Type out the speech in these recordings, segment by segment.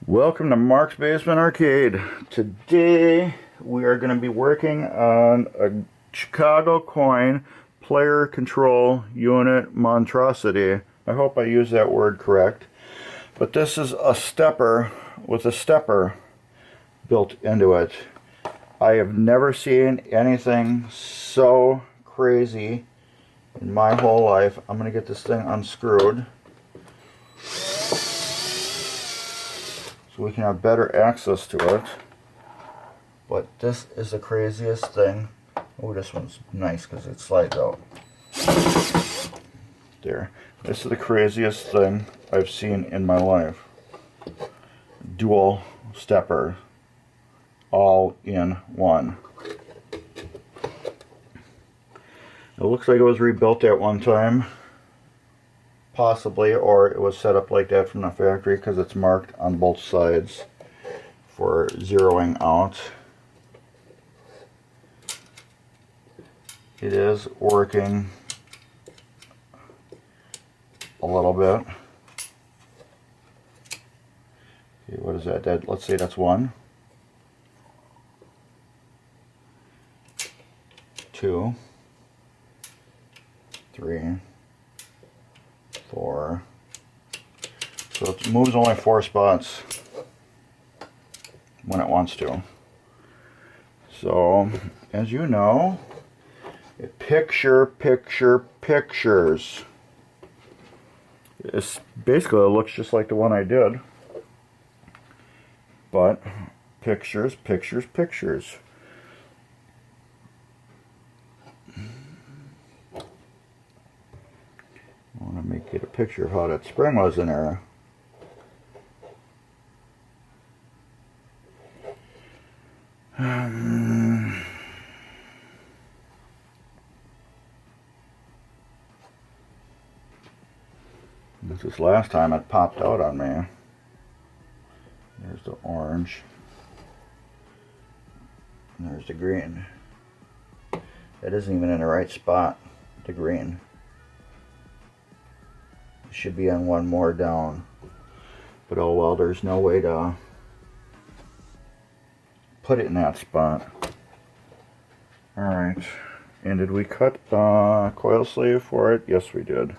Welcome to Mark's Basement Arcade. Today we are going to be working on a Chicago coin player control unit monstrosity. I hope I used that word correct. But this is a stepper with a stepper built into it. I have never seen anything so crazy in my whole life. I'm going to get this thing unscrewed so we can have better access to it. But this is the craziest thing. Oh, this one's nice because it slides out. There. This is the craziest thing I've seen in my life. Dual stepper. All in one. It looks like it was rebuilt at one time. Possibly, or it was set up like that from the factory because it's marked on both sides for zeroing out. It is working a little bit. Okay, what is that? Let's say that's 1, 2, 3, 4. So it moves only 4 spots when it wants to. So, as you know, it pictures. It's basically, it looks just like the one I did, but pictures. I want to get a picture of how that spring was in there. This last time it popped out on me. There's the orange. And there's the green. That isn't even in the right spot, the green. It should be on one more down. But oh well, there's no way to put it in that spot. Alright. And did we cut the coil sleeve for it? Yes, we did.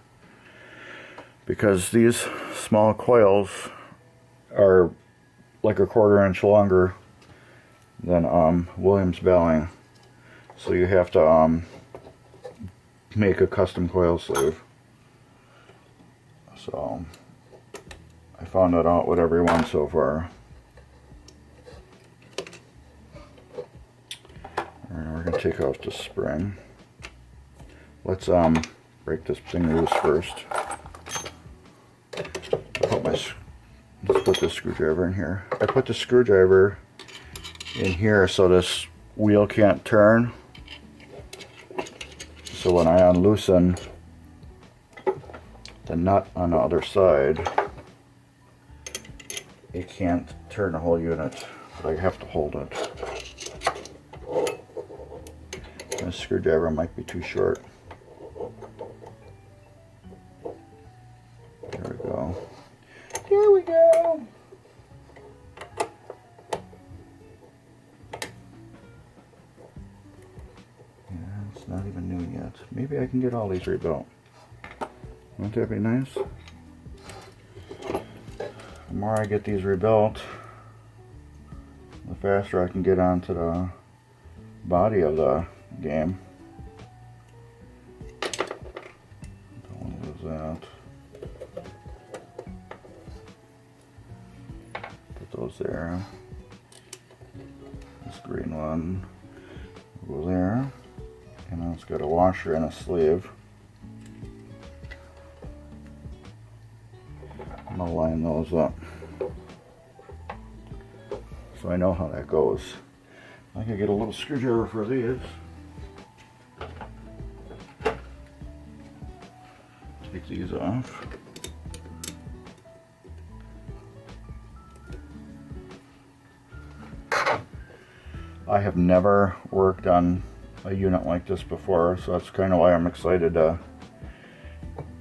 Because these small coils are like a 1/4 inch longer than Williams Belling. So you have to make a custom coil sleeve. So I found that out with every one so far. Alright, we're gonna take off the spring. Let's break this thing loose first. Let's put the screwdriver in here. I put the screwdriver in here so this wheel can't turn. So when I unloosen the nut on the other side, it can't turn the whole unit, but I have to hold it. The screwdriver might be too short. There we go. There we go. Yeah, it's not even new yet. Maybe I can get all these rebuilt. Won't that be nice? The more I get these rebuilt, the faster I can get onto the body of the game. Don't want to lose that. Put those there. This green one will go there. And then it's got a washer and a sleeve. I'm going to line those up so I know how that goes. I can get a little screwdriver for these. Take these off. I have never worked on a unit like this before, so that's kind of why I'm excited to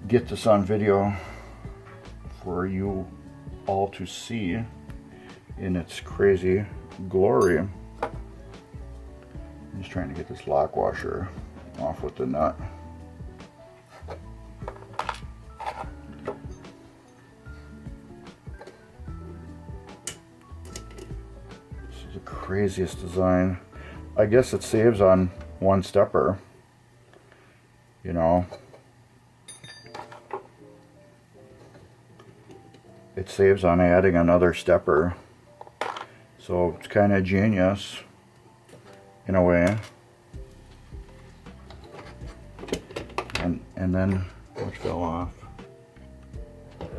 get this on video for you all to see. in its crazy glory. I'm just trying to get this lock washer off with the nut. This is the craziest design. I guess it saves on one stepper, you know. It saves on adding another stepper, so it's kind of genius in a way. And then what fell off? Did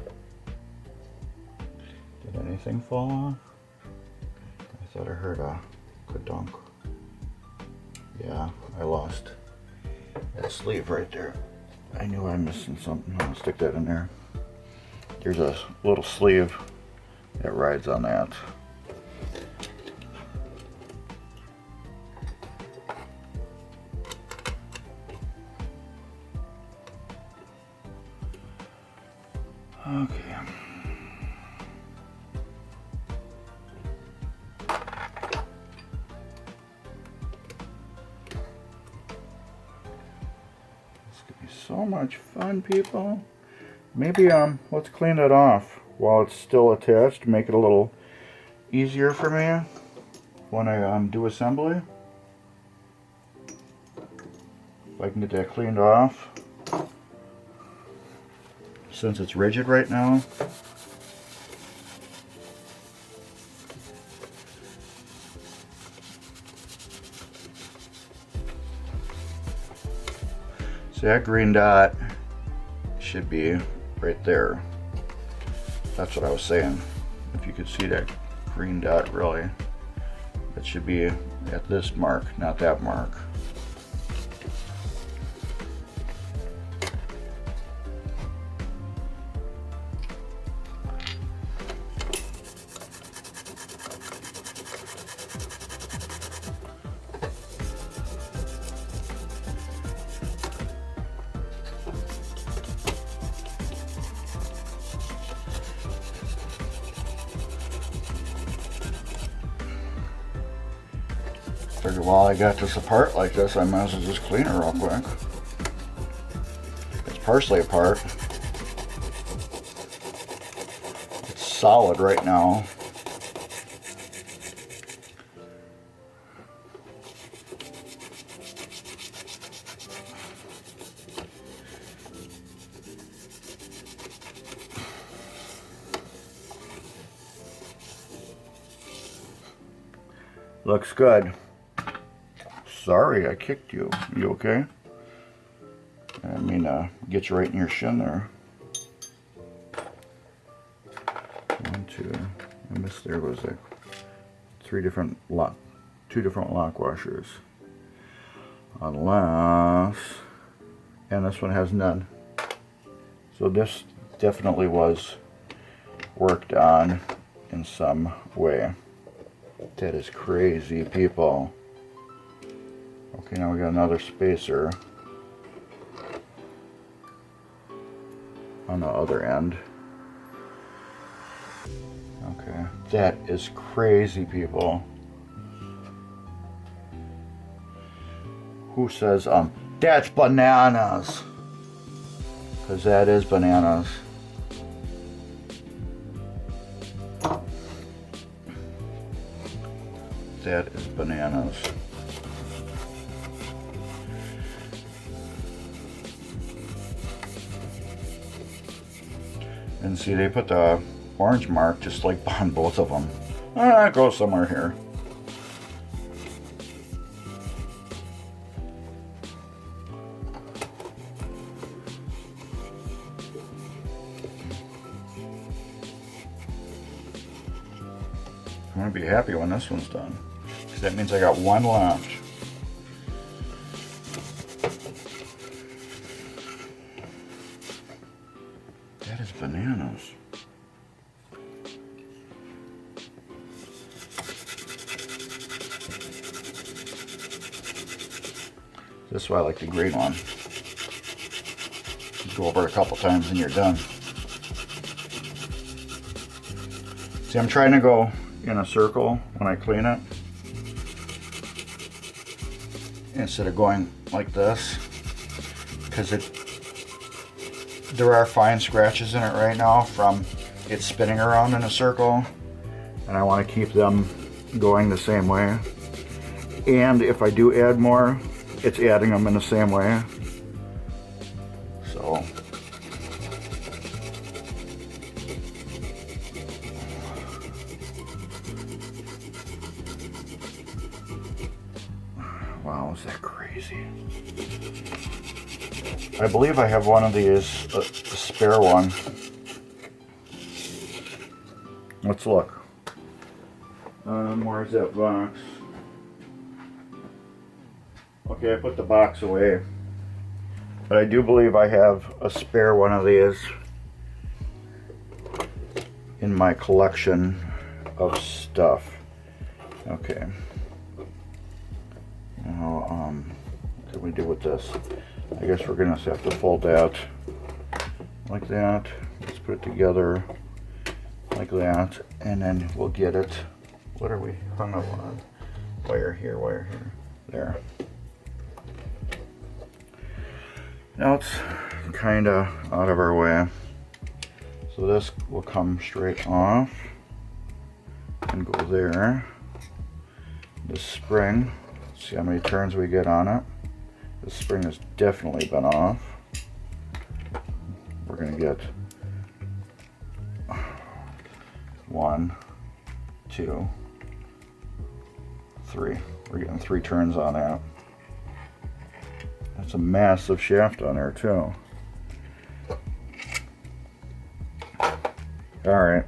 anything fall off? I thought I heard a ka-dunk. Yeah, I lost that sleeve right there. I knew I'm missing something. I'll stick that in there. There's a little sleeve that rides on that. Okay. This could be so much fun, people. Maybe let's clean it off while it's still attached to make it a little easier for me when I do assembly. If I can get that cleaned off, since it's rigid right now. See, that green dot should be right there. That's what I was saying. If you could see that green dot, really, it should be at this mark, not that mark. Figured while I got this apart like this, I might as well just clean it real quick. It's partially apart. It's solid right now. Looks good. Sorry, I kicked you. You okay? I mean, get you right in your shin there. 1, 2. I missed. There was like 2 different lock washers. Unless, and this one has none. So this definitely was worked on in some way. That is crazy, people. Okay, now we got another spacer on the other end. Okay, that is crazy, people. Who says, that's bananas? Because that is bananas. That is bananas. And see, they put the orange mark just like on both of them. It goes somewhere here. I'm gonna be happy when this one's done, because that means I got one left. That is bananas. This is why I like the green one. Just go over it a couple times and you're done. See, I'm trying to go in a circle when I clean it, instead of going like this, because there are fine scratches in it right now from it spinning around in a circle, and I want to keep them going the same way. And if I do add more, it's adding them in the same way. So wow, is that crazy? I believe I have one of these, a spare one. Let's look. Where's that box? Okay, I put the box away. But I do believe I have a spare one of these in my collection of stuff. Okay. Now, what can we do with this? I guess we're gonna have to fold that like that. Let's put it together like that, and then we'll get it. What are we hung up on? Wire here, wire here. There. Now it's kind of out of our way. So this will come straight off and go there. This spring, let's see how many turns we get on it. This spring has definitely been off. We're gonna get 1, 2, 3. We're getting 3 turns on that. That's a massive shaft on there too. Alright.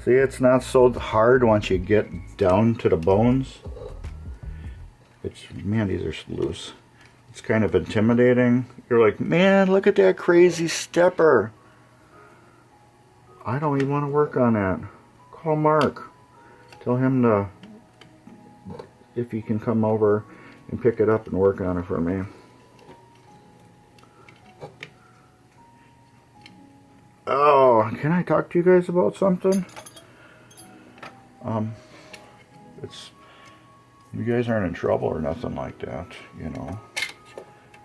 See, it's not so hard once you get down to the bones. Man, these are loose. It's kind of intimidating. You're like, man, look at that crazy stepper. I don't even want to work on that. Call Mark. Tell him if he can come over and pick it up and work on it for me. Oh, can I talk to you guys about something? You guys aren't in trouble or nothing like that, you know.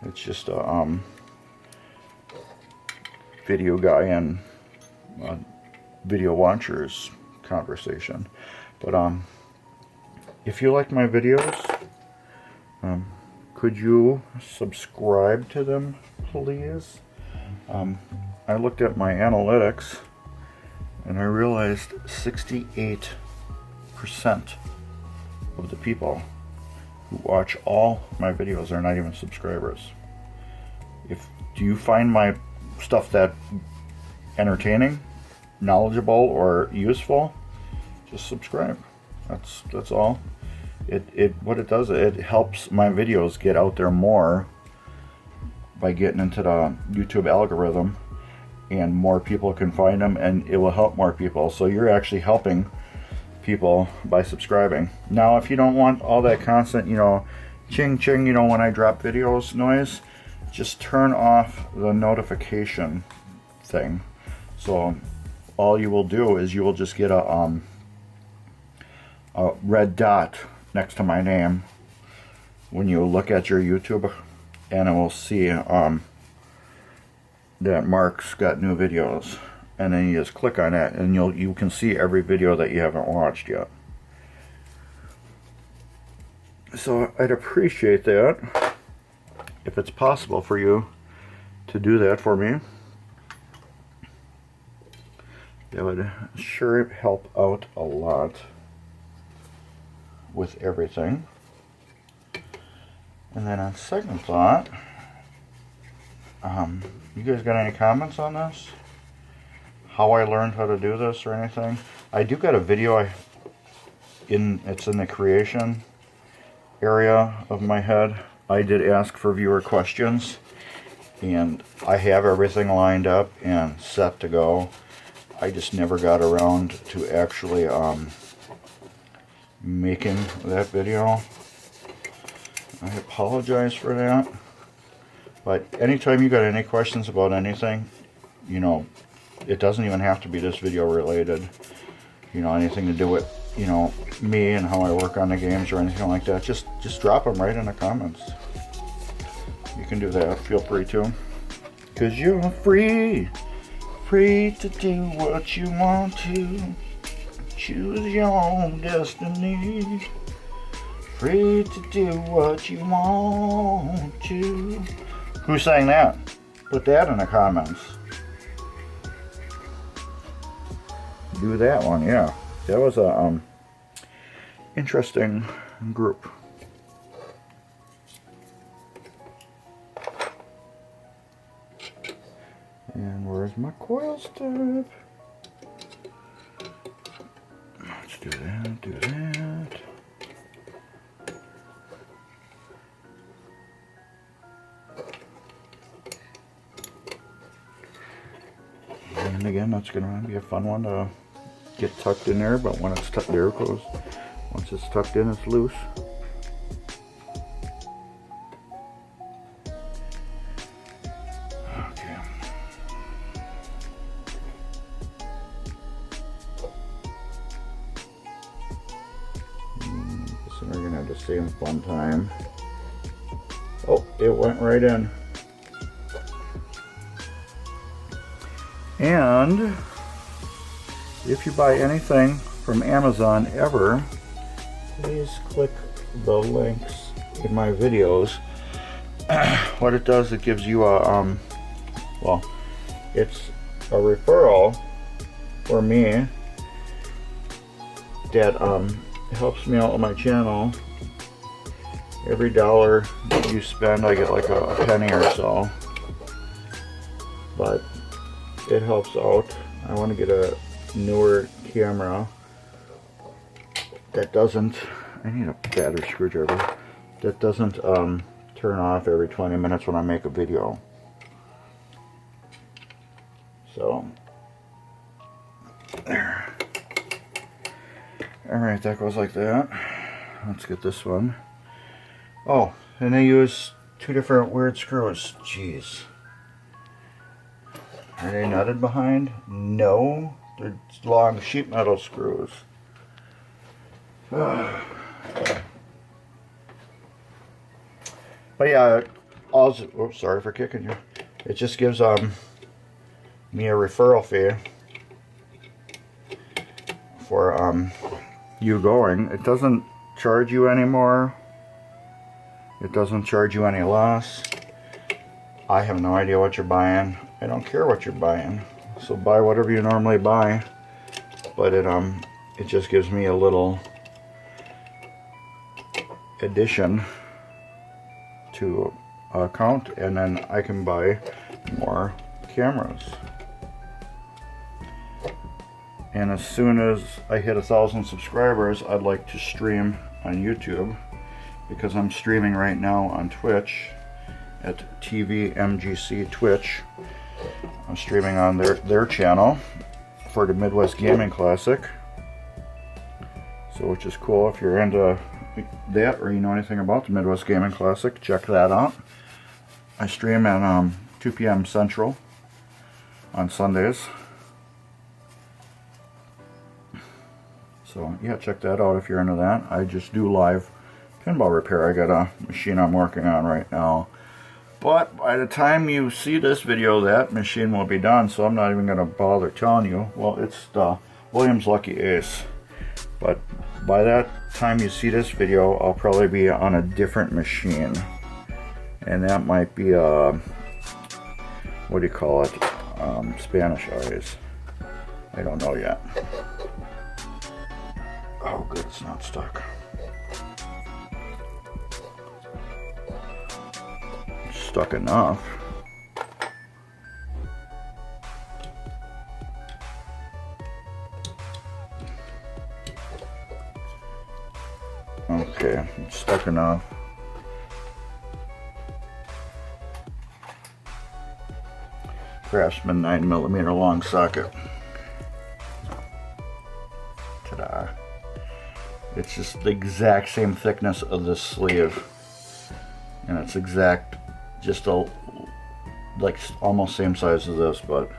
It's just a video guy and video watchers conversation. But if you like my videos, could you subscribe to them, please? I looked at my analytics and I realized 68% of the people who watch all my videos are not even subscribers. Do you find my stuff that entertaining, knowledgeable, or useful? Just subscribe. That's all. What it does, it helps my videos get out there more by getting into the YouTube algorithm, and more people can find them, and it will help more people. So you're actually helping people by subscribing. Now, if you don't want all that constant, you know, ching ching, you know, when I drop videos noise, just turn off the notification thing. So all you will do is you will just get a red dot next to my name when you look at your YouTube, and it will see that Mark's got new videos, and then you just click on that, and you can see every video that you haven't watched yet. So I'd appreciate that if it's possible for you to do that for me. That would sure help out a lot with everything. And then on second thought, you guys got any comments on this? How I learned how to do this or anything? I do got a video it's in the creation area of my head. I did ask for viewer questions, and I have everything lined up and set to go. I just never got around to actually making that video. I apologize for that. But anytime you got any questions about anything, you know, it doesn't even have to be this video related. you know, anything to do with, you know, me and how I work on the games or anything like that, just drop them right in the comments. You can do that. Feel free to. Because you're free. Free to do what you want to. Choose your own destiny. Free to do what you want to. Who sang that? Put that in the comments. Do that one, yeah. That was a interesting group. And where's my coil strip? Let's do that, do that. And again, that's going to be a fun one to get tucked in there, but when it's tucked, there it goes. Once it's tucked in, it's loose. Okay. So we're going to have the same fun time. Oh, it went right in. And if you buy anything from Amazon ever, please click the links in my videos. What it does, it gives you a, well, it's a referral for me that helps me out with my channel. Every dollar that you spend, I get like a penny or so. But it helps out. I want to get a newer camera that doesn't, I need a battery screwdriver, that doesn't turn off every 20 minutes when I make a video. So, there. Alright, that goes like that. Let's get this one. Oh, and I use two different weird screws. Jeez. Are they nutted behind? No. They're long sheet metal screws. But yeah, oops, sorry for kicking you. It just gives me a referral fee for you going. It doesn't charge you anymore. It doesn't charge you any less. I have no idea what you're buying. I don't care what you're buying. So buy whatever you normally buy. But it just gives me a little addition to account, and then I can buy more cameras. And as soon as I hit 1,000 subscribers, I'd like to stream on YouTube, because I'm streaming right now on Twitch at TVMGC Twitch. I'm streaming on their channel for the Midwest Gaming Classic. So, which is cool. If you're into that, or you know anything about the Midwest Gaming Classic, check that out. I stream at 2 p.m. Central on Sundays. So yeah, check that out if you're into that. I just do live pinball repair. I got a machine I'm working on right now. But by the time you see this video, that machine will be done, so I'm not even going to bother telling you. Well, it's the Williams Lucky Ace. But by that time you see this video, I'll probably be on a different machine. And that might be a, what do you call it? Spanish eyes. I don't know yet. Oh good, it's not stuck. It's stuck enough. Okay, it's stuck enough. Craftsman 9mm long socket. Ta-da. It's just the exact same thickness of this sleeve. And it's exact, just a, like almost same size as this, but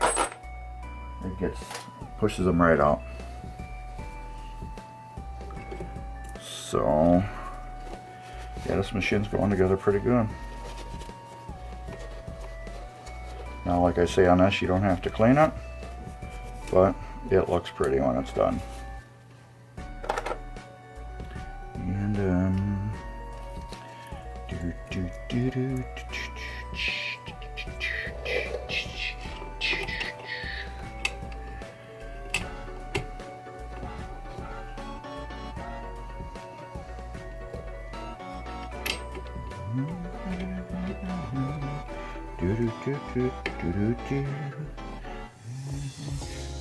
it pushes them right out. So yeah, this machine's going together pretty good. Now, like I say on this, you don't have to clean it, but it looks pretty when it's done. And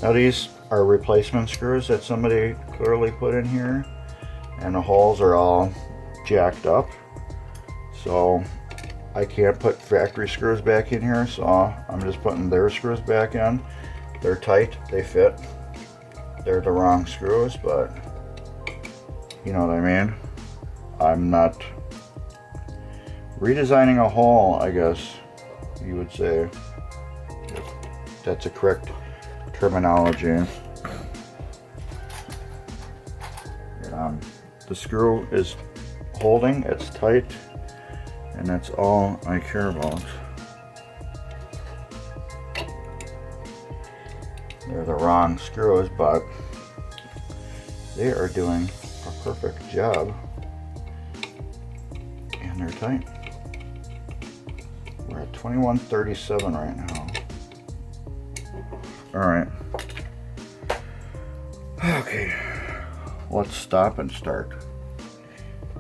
now these are replacement screws that somebody clearly put in here, and the holes are all jacked up, so I can't put factory screws back in here, so I'm just putting their screws back in. They're tight, they fit. They're the wrong screws, but you know what I mean. I'm not redesigning a hole, I guess you would say. That's a correct terminology. The screw is holding, it's tight, and that's all I care about. They're the wrong screws, but they are doing a perfect job, and they're tight. We're at 2137 right now. Alright. Okay. Let's stop and start.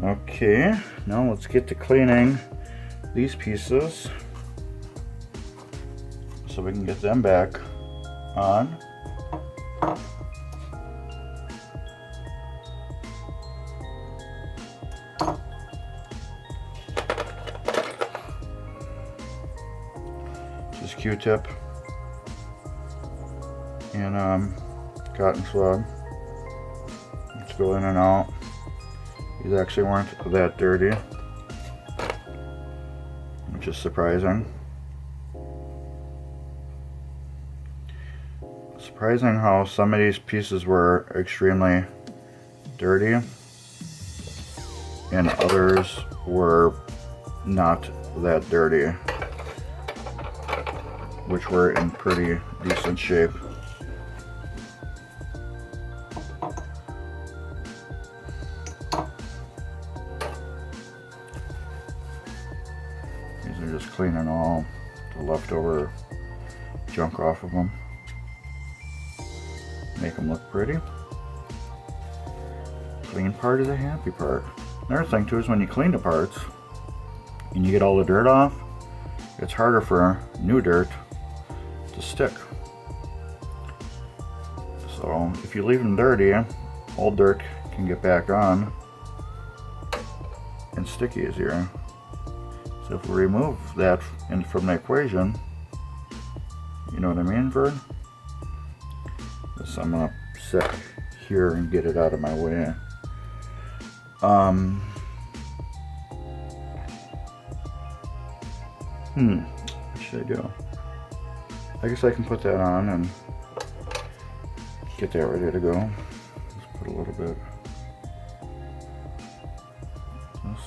Okay, now let's get to cleaning these pieces so we can get them back on. Just Q-tip and cotton swab. Let's go in and out. These actually weren't that dirty, which is surprising. Surprising how some of these pieces were extremely dirty and others were not that dirty, which were in pretty decent shape. These are just cleaning all the leftover junk off of them. Make them look pretty. Clean part is a happy part. Another thing too is when you clean the parts and you get all the dirt off, it's harder for new dirt to stick. So if you leave them dirty, old dirt can get back on and stick easier. So if we remove that from the equation, you know what I mean, Vern? So I'm gonna sit here and get it out of my way. What should I do? I guess I can put that on and get that ready to go. Let's put a little bit. This.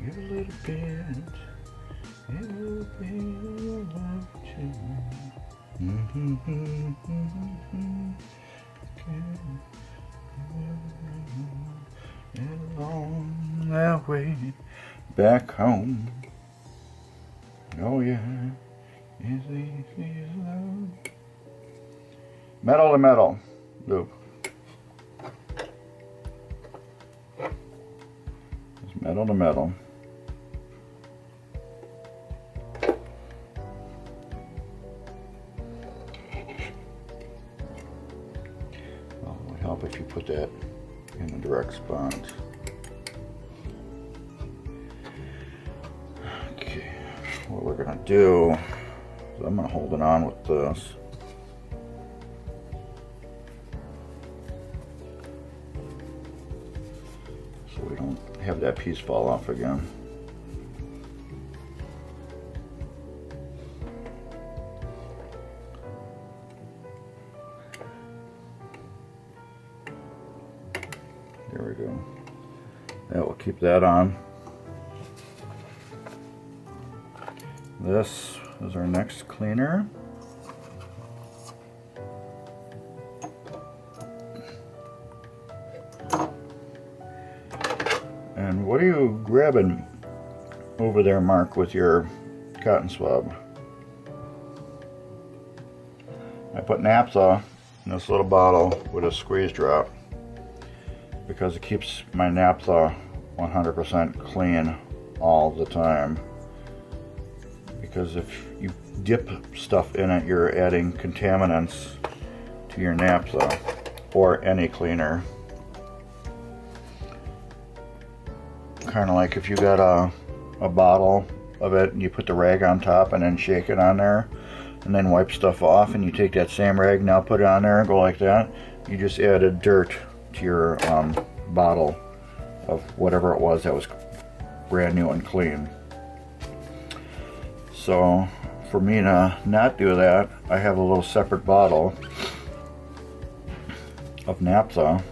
Give a little bit. Along that way back home. Oh yeah. Metal to metal loop. It's metal to metal. Well, it would help if you put that in the direct spot. Okay, what we're gonna do is I'm gonna hold it on with this. So we don't have that piece fall off again. do. That will keep that on. This is our next cleaner. And what are you grabbing over there, Mark, with your cotton swab? I put naphtha in this little bottle with a squeeze drop because it keeps my naphtha 100% clean all the time. Because if you dip stuff in it, you're adding contaminants to your naphtha or any cleaner. Kind of like if you got a bottle of it and you put the rag on top and then shake it on there and then wipe stuff off, and you take that same rag, now put it on there and go like that, you just added dirt to your bottle of whatever it was that was brand new and clean. So for me to not do that, I have a little separate bottle of naphtha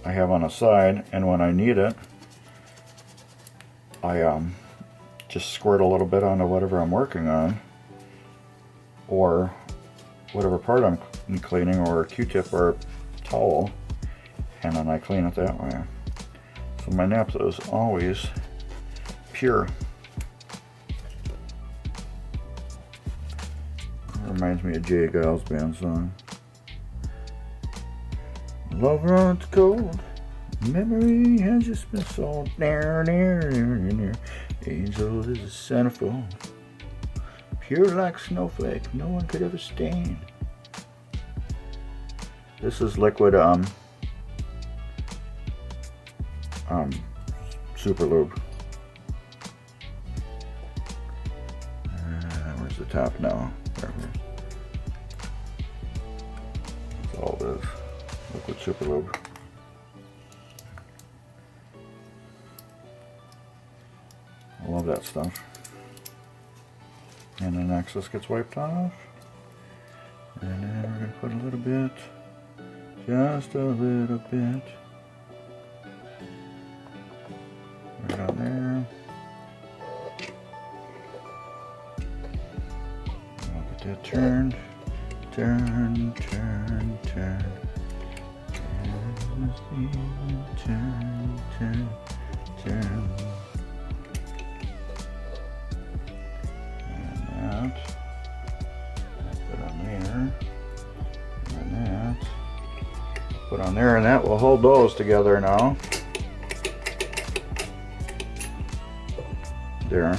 I have on the side, and when I need it, I just squirt a little bit onto whatever I'm working on, or whatever part I'm cleaning, or a Q-tip or a towel, and then I clean it that way. So my naphtha is always pure. Reminds me of Jay Giles Band song. Love runs cold, memory has just been sold. Near, near, near, near. Angel is a centerfold, pure like snowflake, no one could ever stain. This is liquid super lube. Where's the top now? There it is. That's all it is. Liquid super lube. I love that stuff. And then excess gets wiped off. And then we're going to put a little bit, just a little bit, right on there. I'll get that turned, turn, turn, turn. Turn, turn, turn. And that. Put on there. And that. Put on there, and that will hold those together now. There.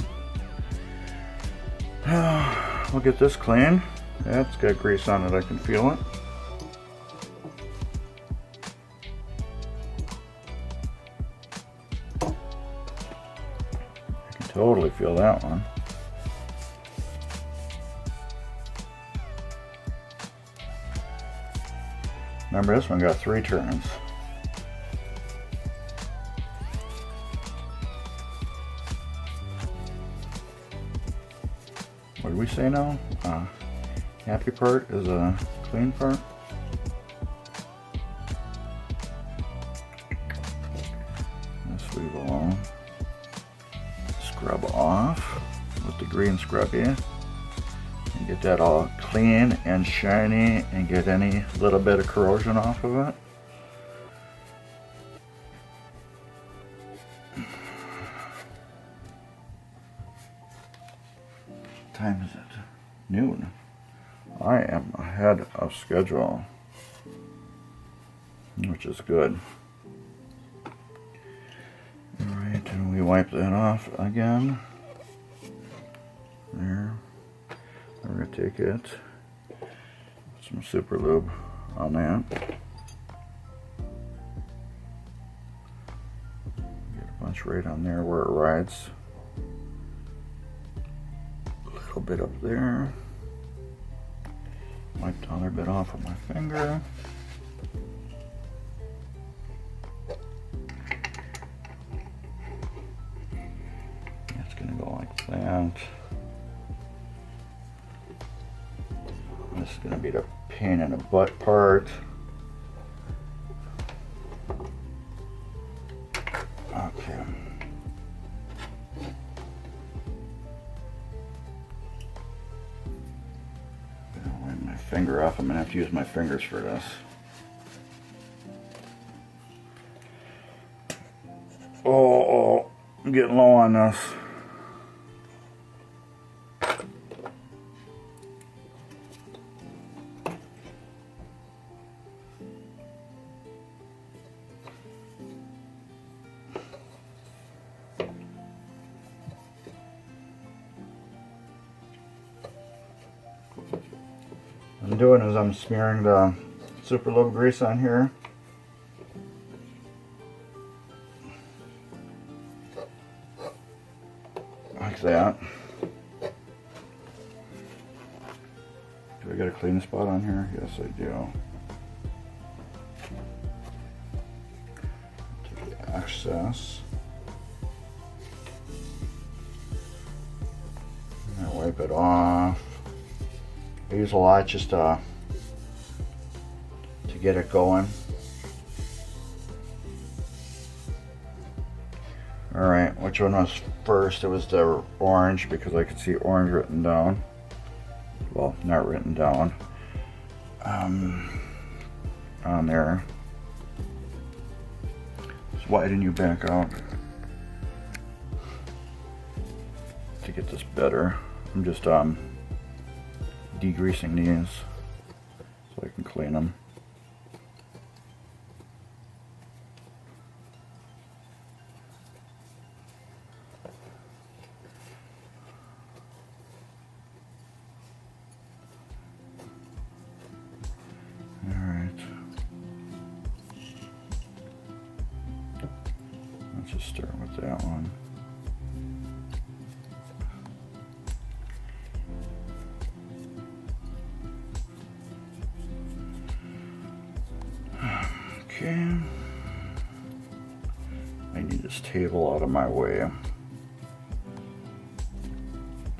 We'll get this clean. That's got grease on it, I can feel it. Totally feel that one. Remember, this one got 3 turns. What did we say now? Happy part is a clean part. This leave alone. Scrub off with the green scrubby and get that all clean and shiny and get any little bit of corrosion off of it. What time is it? Noon. I am ahead of schedule, which is good. Alright, and we wipe that off again. There. We're going to take it, put some super lube on that. Get a bunch right on there where it rides. A little bit up there. Wipe the other bit off with my finger. It's going to go like that. This is going to be the pain in the butt part. finger off. I'm gonna have to use my fingers for this. Oh, I'm getting low on this. What I'm doing is I'm smearing the super lube grease on here. Like that. Do I got a clean spot on here? Yes, I do. Take the excess. And I wipe it off. I use a lot just to get it going. Alright, which one was first? It was the orange because I could see orange written down. Well, not written down. On there. So why didn't you back out? To get this better, I'm just degreasing these so I can clean them. Let's just start with that one. Okay. I need this table out of my way.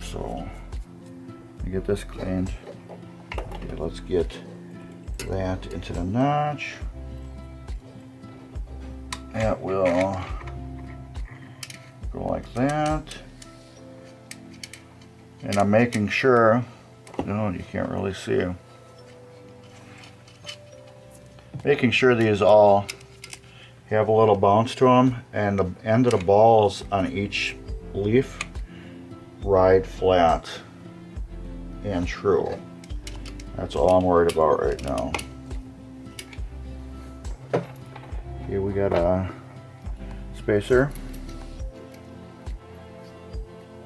So, I get this cleaned. Okay, let's get that into the notch. That will go like that. And I'm making sure, no, you can't really see. Making sure these all have a little bounce to them, and the end of the balls on each leaf ride flat and true. That's all I'm worried about right now. Okay, we got a spacer.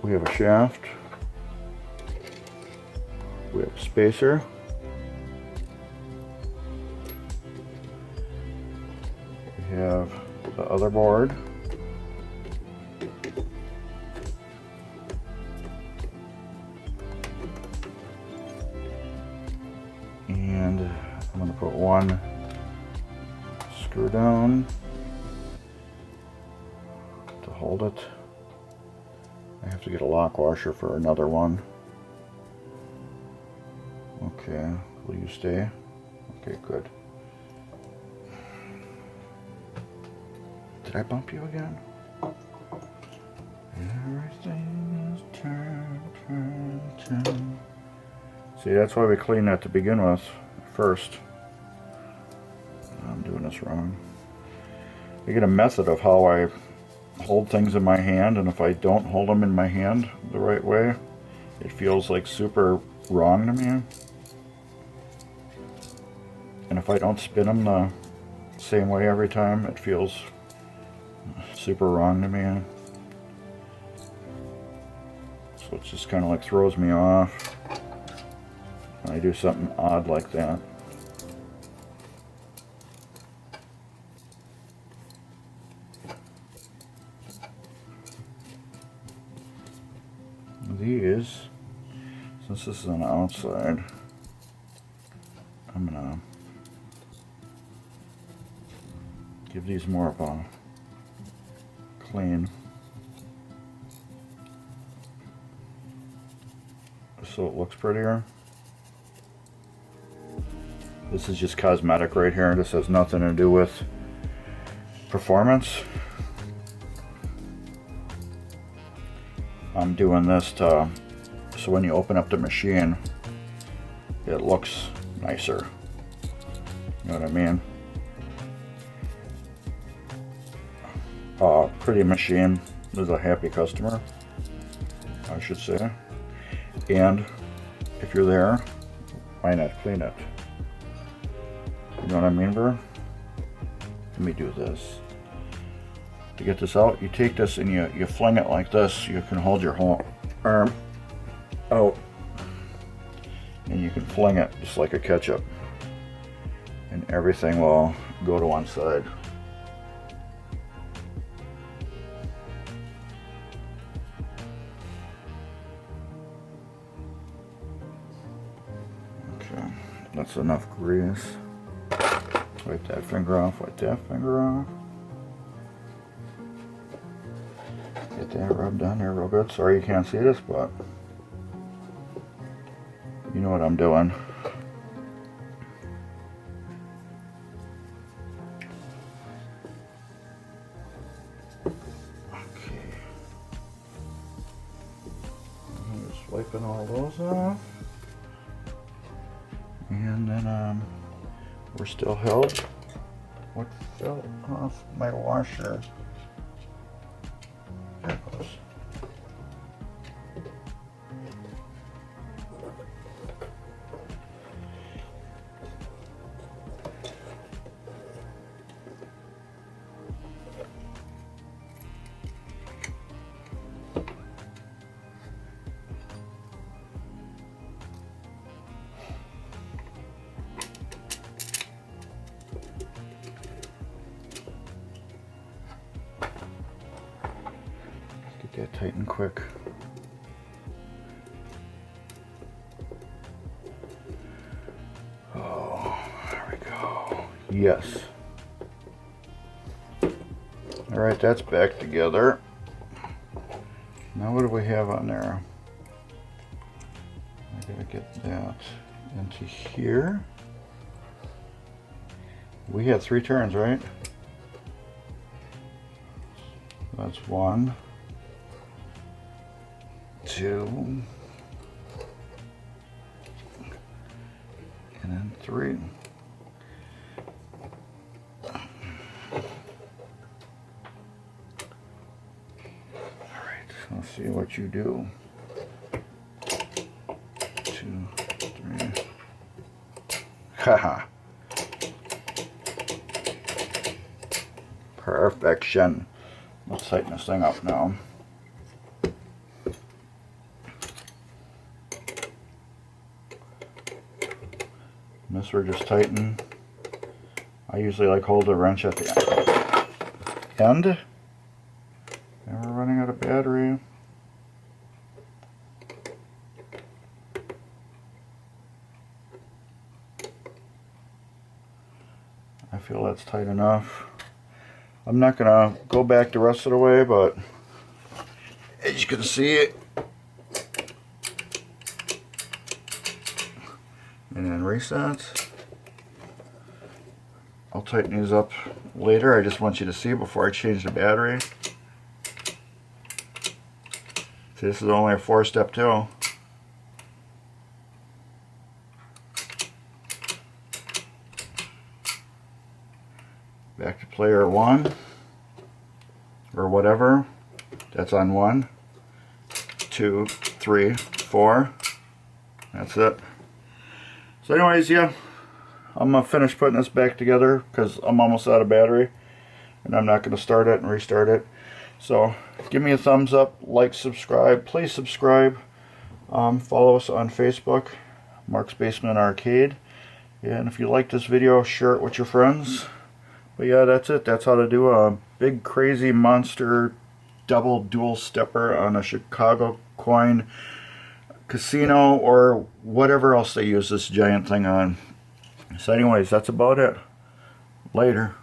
We have a shaft. We have a spacer. We have the other board. And I'm going to put one screw down to hold it. I have to get a lock washer for another one. Okay, will you stay? Okay, good. Did I bump you again? Everything is turn. See, that's why we clean that to begin with first. I'm doing this wrong. I get a method of how I hold things in my hand, and if I don't hold them in my hand the right way, it feels like super wrong to me. And if I don't spin them the same way every time, it feels super wrong to me. So it just kind of like throws me off when I do something odd like that. These, since this is on the outside, I'm gonna give these more of a clean, so it looks prettier. This is just cosmetic right here. This has nothing to do with performance. I'm doing this to, so when you open up the machine, it looks nicer. You know what I mean? Pretty machine. Is a happy customer, I should say. And if you're there, why not clean it? You know what I mean, bro? Let me do this. To get this out, you take this and you fling it like this. You can hold your whole arm out and you can fling it just like a ketchup, and everything will go to one side. Okay, that's enough grease. Wipe that finger off, wipe that finger off. Get that rubbed on there real good. Sorry you can't see this, but you know what I'm doing. Okay. I'm just wiping all those off. And then we're still held. What fell off my washer? There it goes. Get tightened quick. Oh, there we go. Yes. All right, that's back together. Now what do we have on there? I gotta get that into here. We had 3 turns, right? That's 1, 2, and then 3. All right, let's see what you do. 2, 3. Haha. Perfection. Let's tighten this thing up now. This we're just tighten. I usually like hold a wrench at the end. And we're running out of battery. I feel that's tight enough. I'm not gonna go back the rest of the way, but as you can see, and then reset. I'll tighten these up later. I just want you to see before I change the battery. See, this is only a 4-step too. Back to player 1 or whatever. That's on 1, 2, 3, 4. That's it. So anyways, yeah, I'm going to finish putting this back together because I'm almost out of battery and I'm not going to start it and restart it. So give me a thumbs up, like, subscribe. Please subscribe. Follow us on Facebook, Mark's Basement Arcade. And if you like this video, share it with your friends. But yeah, that's it. That's how to do a big crazy monster double dual stepper on a Chicago coin casino or whatever else they use this giant thing on. So anyways, that's about it. Later.